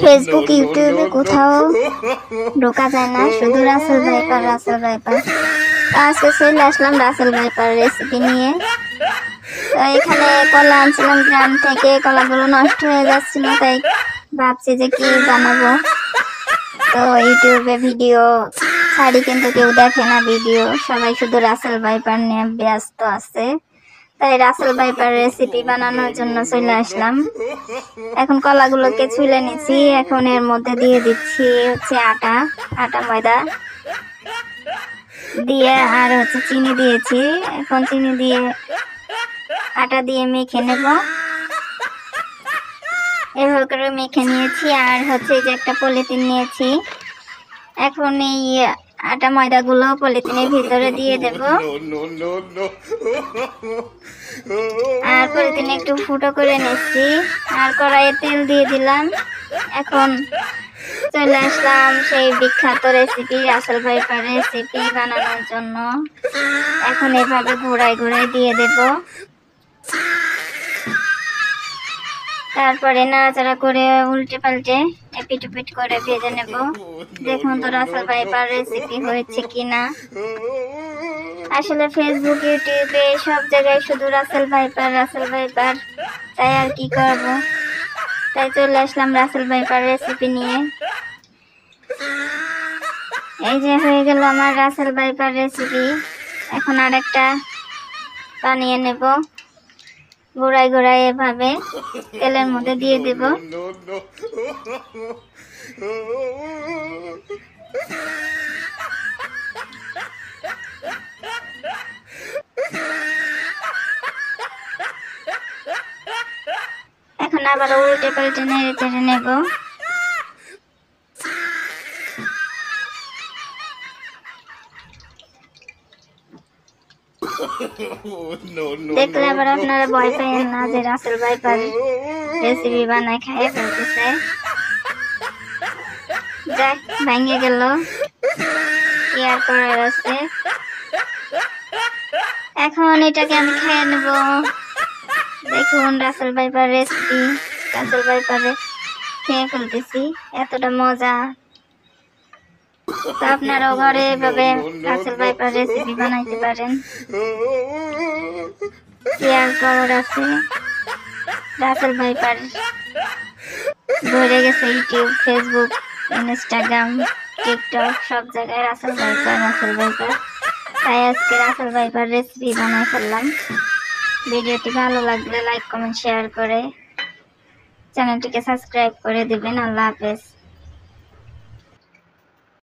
Facebook ইউটিউবে কোথাও ঢোকা যায় না, শুধু রাসেল ভাইপার রাসেল ভাইপার। আজকে চলে আসলাম রাসেল ভাইপার রেসিপি নিয়ে। তো এখানে কলা আনছিলাম গ্রাম থেকে, কলাগুলো নষ্ট হয়ে যাচ্ছিল, তাই ভাবছি যে কি বানাবো। তো ইউটিউবে ভিডিও ছাড়ি কিন্তু কেউ দেখে না ভিডিও, সবাই শুধু রাসেল ভাইপার নিয়ে ব্যস্ত আছে। তাই রাসেল ভাইপার রেসিপি বানানোর জন্য চলে আসলাম। এখন কলাগুলোকে ছুলে নিচ্ছি, এখন এর মধ্যে দিয়ে দিচ্ছি হচ্ছে আটা ময়দা দিয়ে, আর হচ্ছে চিনি দিয়েছি। এখন চিনি দিয়ে আটা দিয়ে মেখে নেব। এভাবে করে মেখে নিয়েছি, আর হচ্ছে যে একটা পলিথিন নিয়েছি। এখন এই আটা ময়দাগুলো পলিথিনের ভিতরে দিয়ে দেব, আর পলিথিনে একটু ফুটো করে নিচ্ছি, আর কড়াইয়ে তেল দিয়ে দিলাম। এখন চলে আসলাম সেই বিখ্যাত রেসিপি রাসেল ভাইপার রেসিপি বানানোর জন্য। এখন এভাবে ঘোরায় ঘোরায় দিয়ে দেব, তারপরে নাড়াচাড়া করে উল্টে পাল্টে এপিট ওপিট করে ভেজে নেব। দেখুন তো রাসেল ভাইপার রেসিপি হয়েছে কিনা। আসলে ফেসবুক ইউটিউবে সব জায়গায় শুধু রাসেল ভাইপার রাসেল ভাইপার, তাই আর কি করব, তাই চলে আসলাম রাসেল ভাইপার রেসিপি নিয়ে। এই যে হয়ে গেল আমার রাসেল ভাইপার রেসিপি। এখন আরেকটা বানিয়ে নেব, ঘোড়ায় ঘোড়ায় এভাবে তেলের মধ্যে দিয়ে দেব। এখন আবার উল্টে পাল্টে নেড়ে চেড়ে নেব। দেখলে আবার আপনারা ভয় পাইয়েন না যে রাসেল ভাইপার রেসিপি বানায় খাইয়ে ফেলতেছে। যাক, ভেঙে গেল, কি আর করার আছে। এখন এটাকে আমি খেয়ে নেব। দেখুন রাসেল ভাইপার রেসিপি, রাসেল ভাইপারে খেয়ে ফেলতেছি, এতটা মজা। তো আপনারাও ঘরে এভাবে রাসেল ভাইপার রেসিপি বানাইতে পারেন, শেয়ার করার আছে। রাসেল ভাইপার ভরে গেছে ইউটিউব, ফেসবুক, ইনস্টাগ্রাম, টিকটক, সব জায়গায় রাসেল ভাইপার রাসেল ভাইপার। তাই আজকে রাসেল ভাইপার রেসিপি বানাই ফেললাম। ভিডিওটি ভালো লাগলে লাইক কমেন্ট শেয়ার করে চ্যানেলটিকে সাবস্ক্রাইব করে দেবেন। আল্লাহ হাফেজ।